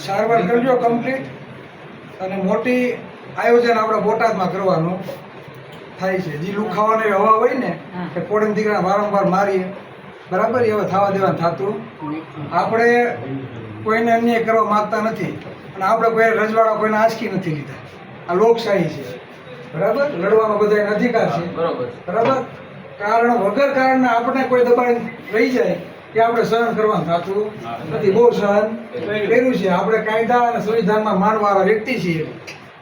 સારવાર કરજો કમ્પ્લીટ અને મોટી આયોજન આપણે બોટાદમાં કરવાનું થાય છે. જે લુખાવાની હવા હોય ને કે પોડીને દીકરા વારંવાર મારીએ બરાબર, એ હવે થવા દેવાનું થતું. આપણે કોઈને અન્યાય કરવા માંગતા નથી અને આપણે કોઈ રજવાડા કોઈને આંચકી નથી લીધા. આ લોકશાહી છે બરાબર, લડવાનો બધાને અધિકાર છે બરાબર. કારણ વગર કારણે આપણે કોઈ દબાણ રહી જાય કે આપણે સહન કરવાનું થતું નથી. બહુ સહન કર્યું છે આપણે. કાયદા અને સંવિધાનમાં માનવાળા વ્યક્તિ છીએ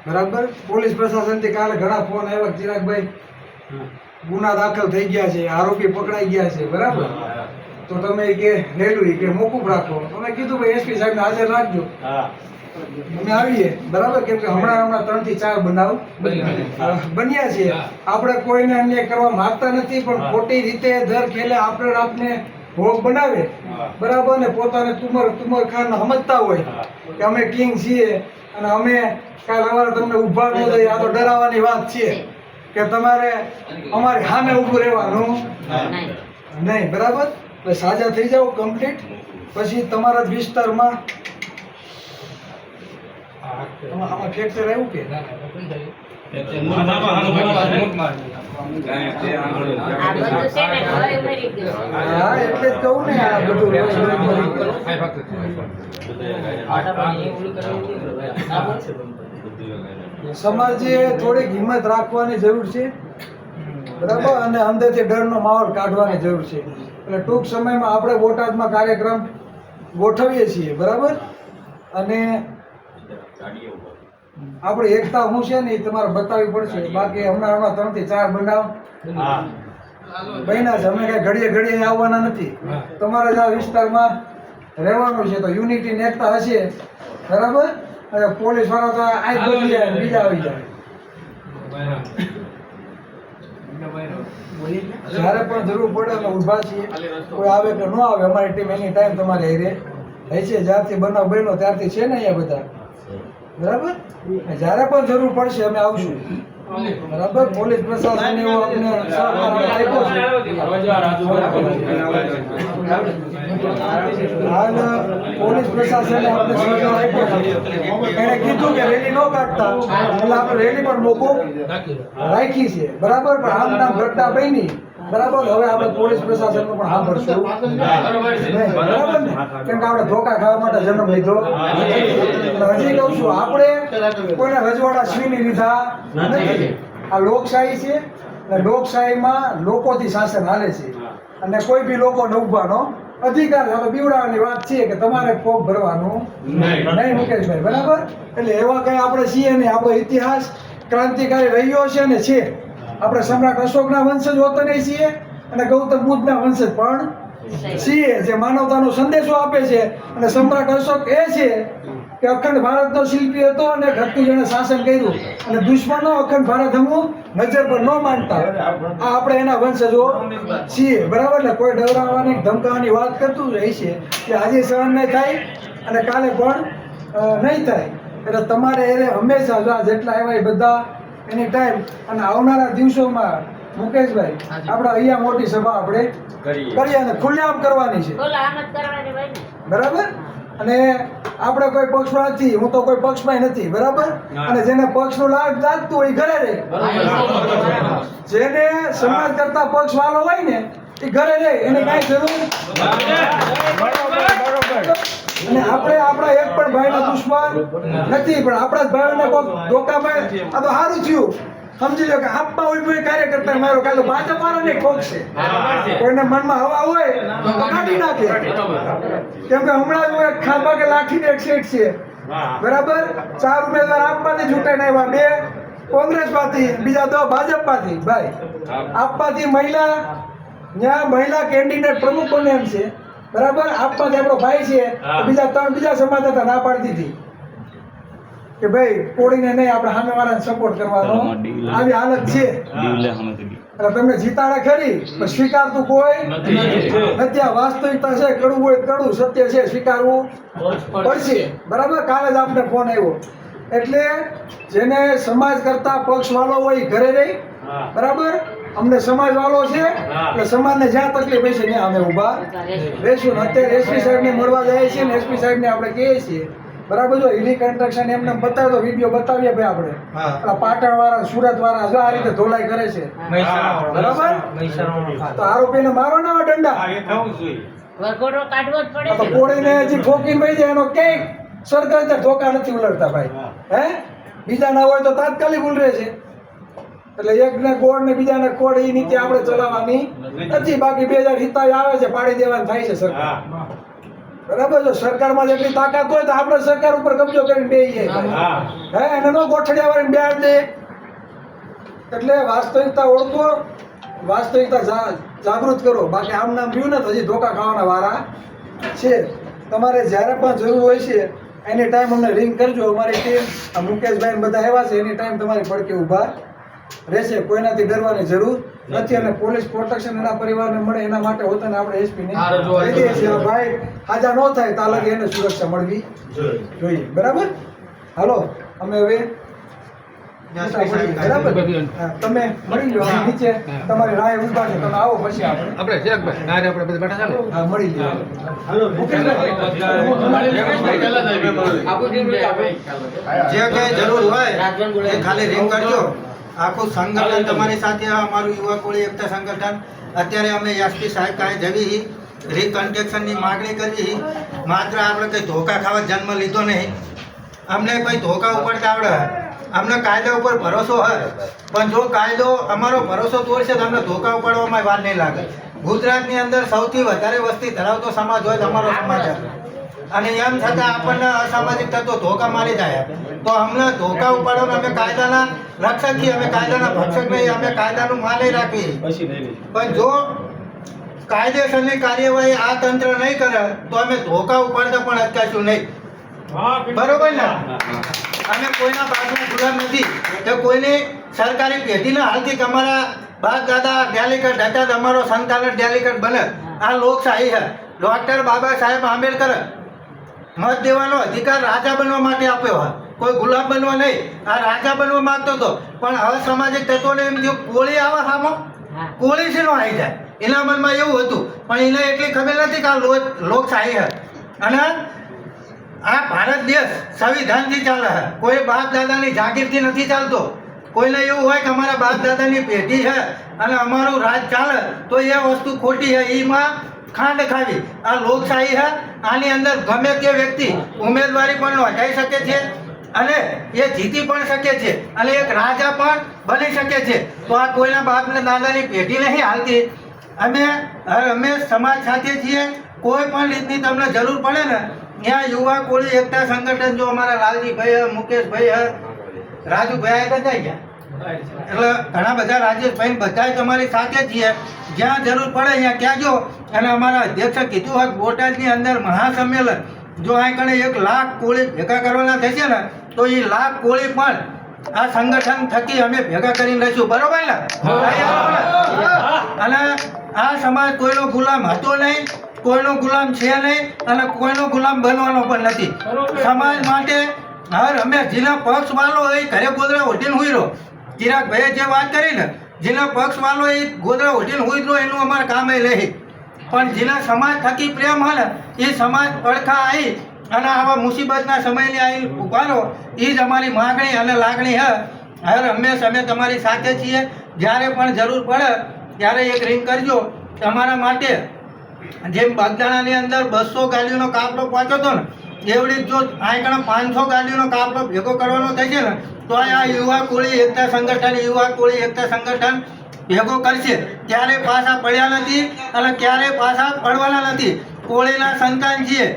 બરાબર. પોલીસ પ્રશાસનથી કાલે ઘણા ફોન આવ્યા, ચિરાગભાઈ ગુના દાખલ થઈ ગયા છે, આરોપી પકડાઈ ગયા છે બરાબર, તો તમે કે રેલું કે મોકૂફ રાખો. તમે કીધું ભાઈ એસપી સાહેબને હાજર રાખજો, અમે આવીએ બરાબર. કેમ કે હમણાં 3 થી 4 બનાવ બન્યા છે. આપણે કોઈને અન્યાય કરવા માંગતા નથી, પણ ખોટી રીતે દર ખેલે આપને ભોગ બનાવે બરાબર, ને પોતાને તુમર ખાન સમજતા હોય કે અમે કિંગ છીએ અને અમે કાલ અમારે તમને ઉભા ન દઈએ. આ તો ડરાવવાની વાત છે કે તમારે અમારી સામે ઊભું રહેવાનું નહીં બરાબર. સાજા થઈ જાઓ કમ્પ્લીટ. પછી તમારા જ વિસ્તારમાં આમાં ફ્રેક્ચર આવ્યું કે હા, એટલે જ કહું ને આ બધું સમાજે થોડીક હિંમત રાખવાની જરૂર છે બરાબર, અને અંદરથી ડરનો માહોલ કાઢવાની જરૂર છે. એટલે ટૂંક સમયમાં આપણે બોટાદમાં કાર્યક્રમ ગોઠવીએ છીએ બરાબર. અને આપણે એકતા શું છે ને એ તમારે બતાવવી પડશે. બાકી હમણાં 3 થી 4 બનાવ બન્યા છે. અમે કઈ ઘડીએ આવવાના નથી. તમારે જ આ વિસ્તારમાં રહેવાનું છે, તો યુનિટી ને એકતા હશે બરાબર. પોલીસ વાળા તો આ બદલી જાય, બીજા આવી જાય. જ્યારે પણ જરૂર પડે એટલે ઊભા છીએ. કોઈ આવે કે ન આવે, અમારી ટીમ એની ટાઈમ તમારે હેરે રહે છે. જ્યારથી બનાવ બન્યો ત્યારથી છે ને અહીંયા બધા બરાબર. જ્યારે પણ જરૂર પડશે અમે આવશું બરાબર. પોલીસ પ્રશાસન એવો અમને સહકાર આપ્યો છે. હાલ પોલીસ પ્રશાસને આપણે સહકાર આપ્યો છે. એણે કીધું કે રેલી ન કાઢતા, એટલે આપણે રેલી પણ મોકૂફ રાખી છે બરાબર. પણ આમ નામ ઘટના બની બરાબર. હવે આપણે પોલીસ પ્રશાસનનું પણ સાંભળશું બરાબર ને, કેમ કે આપણે ધોકા ખાવા માટે જન્મ લીધો. હજી કહું છું, આપણે કોઈને રજવાડા છીની લીધા નથી. આ લોકશાહી છે અને લોકશાહીમાં લોકોથી શાસન હાલે છે અને કોઈ બી લોકોને ઉભવાનો અધિકાર છે. બીવડાવવાની વાત છે કે તમારે ફોર્મ ભરવાનું નહીં મુકેશભાઈ બરાબર. એટલે એવા કઈ આપણે છીએ નહીં. આપણો ઇતિહાસ ક્રાંતિકારી રહ્યો છે ને છે. આપણે સમ્રાટ અશોકના વંશજ હોતા નહીં છીએ અને ગૌતમ બુદ્ધના વંશજ પણ છીએ, જે માનવતાનો સંદેશો આપે છે. અને સમ્રાટ અશોક એ છે કે અખંડ ભારતનો શિલ્પી હતો અને ઘટતું જેણે શાસન કર્યું અને દુશ્મનો અખંડ ભારત હમું નજર પર ન માનતા. આ આપણે એના વંશજો છીએ બરાબર. ને કોઈ ડરાવવાની ધમકાવવાની વાત કરતું જ રહી છે કે આજે સહન નહીં થાય અને કાલે પણ નહીં થાય. એટલે તમારે એને હંમેશા જેટલા આવ્યા એ બધા એની ટાઈમ અને આવનારા દિવસોમાં મુકેશભાઈ આપણે અહીંયા મોટી સભા આપણે કરીએ અને ખુલ્લેઆમ કરવાની છે બરાબર. અને આપણે કોઈ પક્ષમાં નથી, હું તો કોઈ પક્ષમાં નથી બરાબર. અને જેને પક્ષનું લાભ લાગતું હોય ઘરે રહે, જેને સમાજ કરતા પક્ષ વાળો હોય ને એ ઘરે રહે, એને કઈ જરૂર. અને આપણે આપણા એક પણ ભાઈના દુશ્મન નથી, પણ આપણા જ ભાઈઓને કોઈ ધોકામાં આ તો સારું થયું સમજી લો કે આપમાં હોય કોઈ કાર્યકર્તા મારો કાલે ભાજપ વાળો ને કોક છે, કોઈને મનમાં હવા હોય તો કાઢી નાખે. કેમ કે હમણાં જ એક ખાંભા કે લાઠીને એક સેટ છે બરાબર. 4 ઉમેદવાર આપમાંથી ચૂંટાઈને આવ્યા, કોંગ્રેસ પાર્ટી, બીજા 2 ભાજપ પાર્ટી. ભાઈ આપવાથી મહિલા ત્યાં મહિલા કેન્ડિડેટ પ્રમુખ બને એમ છે, બરાબર. આપવાથી આપણો ભાઈ છે, તો બીજા 3 બીજા સમાજ હતા ના પાડતી હતી કે ભાઈ કોળીને નહીં, આપણે સામેવાળાને સપોર્ટ કરવાનો. આવી હાલત છે. એટલે તમને જીતાડે ખરી પણ સ્વીકારતું કોઈ નથી. આ વાસ્તવિકતા છે. કડવું હોય કડવું, સત્ય છે, સ્વીકારવું પડશે. બરાબર. કાલે જ આપને ફોન આવ્યો. એટલે જેને સમાજ કરતા પક્ષ વાળો હોય એ ઘરે રહી. બરાબર. અમને સમાજ વાળો છે એટલે સમાજને જ્યાં તકલીફ હશે ત્યાં અમે ઊભા રહીશું. અત્યારે એસપી સાહેબને મળવા જાય છે ને એસપી સાહેબને આપણે કહીએ છીએ, બરાબર. જો હિલી કન્સ્ટ્રક્શન એમને બતાવે તો વિડીયો બતાવીએ ભાઈ આપણે. પાટણ વાળા, સુરત વાળા જો આ રીતે ધોલાઈ કરે છે, બરાબર. તો આરોપીને મારો ના દંડા, તો કોળીને હજી ઠોકીને વહી જાય એનો ક્યાંય સરકાર ધોકા નથી ઉલટતા ભાઈ. હે બીજા ના હોય તો તાત્કાલિક ઉલરે છે. એટલે એકને કોડ ને બીજાને કોડ એ નીતિ આપણે ચલાવવાની નથી. બાકી 2027 આવે છે, પાડી દેવાનું થાય છે સરકાર. બરાબર. જો સરકારમાં જેટલી તાકાત હોય તો આપણે સરકાર ઉપર કબજો કરીને બેસી જાય. હે એને નો ગોઠડિયા વાળીને બેહાડ દે. એટલે વાસ્તવિકતા ઓળખો, વાસ્તવિકતા જાગૃત કરો. બાકી આમ નામ રહ્યું ને તો હજી ધોકા ખાવાના વારા છે. તમારે જ્યારે પણ જરૂર હોય છે એની ટાઈમ અમને રિંગ કરજો. અમારી ટીમ આ મુકેશભાઈ બધા આવ્યા છે, એની ટાઈમ તમારી પડકે ઊભા રહેશે. કોઈનાથી ડરવાની જરૂર નથી. અને પોલીસ પ્રોટેક્શન એના પરિવારને મળે એના માટે હોતા આપણે એસપી ને કહી દઈએ છીએ ભાઈ હાજા ન થાય ત્યાં લગી એને સુરક્ષા મળવી જોઈએ. બરાબર. હાલો અમે હવે બરાબર. તમે મળી લો નીચે, તમારી રાહ ઉભા છે, તમે આવો પછી આપણે મળી લો. જે કઈ જરૂર હોય એ ખાલી રિંગ કરજો. આખું સંગઠન તમારી સાથે, અમારું યુવા કોળી એકતા સંગઠન. અત્યારે અમે એસપી સાહેબ કાંઈ જવી રિકન્સ્ટ્રક્શનની માગણી કરવી. માત્ર આપણે કંઈ ધોકા ખાવા જન્મ લીધો નહીં. અમને કોઈ ધોકા ઉપડતા આવડે, અમને કાયદા ઉપર ભરોસો હોય. પણ જો કાયદો અમારો ભરોસો તોડશે તો અમને ધોકા ઉપાડવામાં વાર નહીં લાગે. ગુજરાતની અંદર સૌથી વધારે વસ્તી ધરાવતો સમાજ હોય તો અમારો સમાજ છે. અને એમ છતાં આપણને અસામાજિક તત્વો ધોકા મારી જાય તો અમને ધોકા ઉપાડવાના અમે કાયદાના રક્ષક છીએ, અમે કાયદાના ભક્ષક નહીં, અમે કાયદાનું માન નહીં રાખીએ. પણ જો કાયદેસરની કાર્યવાહી આ તંત્ર નહીં કરે તો અમે ધોકા ઉપાડતા પણ અટકાશું નહીં. બરોબર ને? અમે કોઈના બાપના ગુલામ નથી કે કોઈની સરકારી પેઢીના હાલથી કે અમારા બાપ દાદા ડેલિકેટ હતા તો અમારો સંતાન ડેલિકેટ બને. આ લોકશાહી છે. ડોક્ટર બાબા સાહેબ આંબેડકર મત દેવાનો અધિકાર રાજા બનવા માટે આપ્યો હોય, કોઈ ગુલામ બનવા નહીં. આ રાજા બનવા માંગતો હતો પણ અસામાજિક તત્વોને એમ જો કોળી આવે સામો, કોળી શેનો આવી જાય એના મનમાં એવું હતું. પણ એને એટલી ખબર નથી કે આ લોકશાહી છે. અને આ ભારત દેશ સંવિધાનથી ચાલે છે, કોઈ બાપ દાદાની જાગીરથી નથી ચાલતો. કોઈને એવું હોય કે અમારા બાપ દાદાની પેઢી છે અને અમારું રાજ ચાલે તો એ વસ્તુ ખોટી છે. એમાં ખાંડ ખાવી. આ લોકશાહી છે. આની અંદર ગમે તે વ્યક્તિ ઉમેદવારી પણ નોંધાઈ શકે છે અને એ જીતી પણ શકે છે અને એક રાજા પણ બની શકે છે. તો આ કોઈના બાપને દાદાની પેઢી નહીં હાલતી. અમે સમાજ સાથે છીએ. કોઈ પણ રીતની તમને જરૂર પડે ને ત્યાં યુવા કોળી એકતા સંગઠન, જો અમારા લાલજીભાઈ, મુકેશભાઈ, રાજુભાઈ બધા ગયા, એટલે ઘણા બધા રાજેશભાઈ બધા તમારી સાથે છીએ. જ્યાં જરૂર પડે ત્યાં કહેજો. અને અમારા અધ્યક્ષે કીધું હોય બોટાદની અંદર મહાસંમેલન, જો આ કણે 1 લાખ કોળી ભેગા કરવાના થશે ને તો એ લાખ કોળી પણ આ સંગઠન થકી અમે ભેગા કરીને લઈશું. બરોબર ને? અને આ સમાજ કોઈનો ગુલામ હતો નહીં, કોઈનો ગુલામ છે નહીં અને કોઈનો ગુલામ બનવાનો પણ નથી. સમાજ માટે હર હંમેશ જેના પક્ષ વાળો એ ઘરે ગોદડા ઓઢીને હુઈ રહ્યો. ચિરાગભાઈએ જે વાત કરી ને, જેના પક્ષ વાળો એ ગોદડા ઓઢીને હુઈ રહ્યો એનું અમારે કામ એ લે. પણ જેના સમાજ થકી પ્રેમ હોય ને એ સમાજ પડખા આવી અને આવા મુસીબતના સમયને આવી ઉભા રહો, એ જ અમારી માગણી અને લાગણી છે. હર હંમેશ અમે તમારી સાથે છીએ. જ્યારે પણ જરૂર પડે ત્યારે એક રિંગ કરજો. તમારા માટે જેમ બગદાણાની અંદર 200 ગાડીઓનો કાફલો પહોંચ્યો હતો ને એવડી જો આગળ 500 ગાડીઓનો કાફલો ભેગો કરવાનો થશે ને તો આ યુવા કોળી એકતા સંગઠન, યુવા કોળી એકતા સંગઠન ભેગો કરશે. ક્યારે પાછા પડ્યા નથી અને ક્યારે પાછા પડવાના નથી. કોળીના સંતાન છીએ,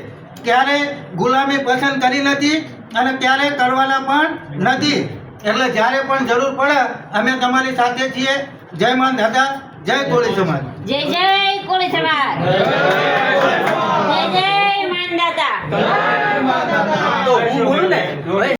ક્યારે ગુલામી પસંદ કરી નથી અને ક્યારે કરવાના પણ નથી. એટલે જ્યારે પણ જરૂર પડે અમે તમારી સાથે છીએ. જય માન દાદા, જય કોળી સમાજ. જય જય કોળી સમાજ. જય જય માનદાતા.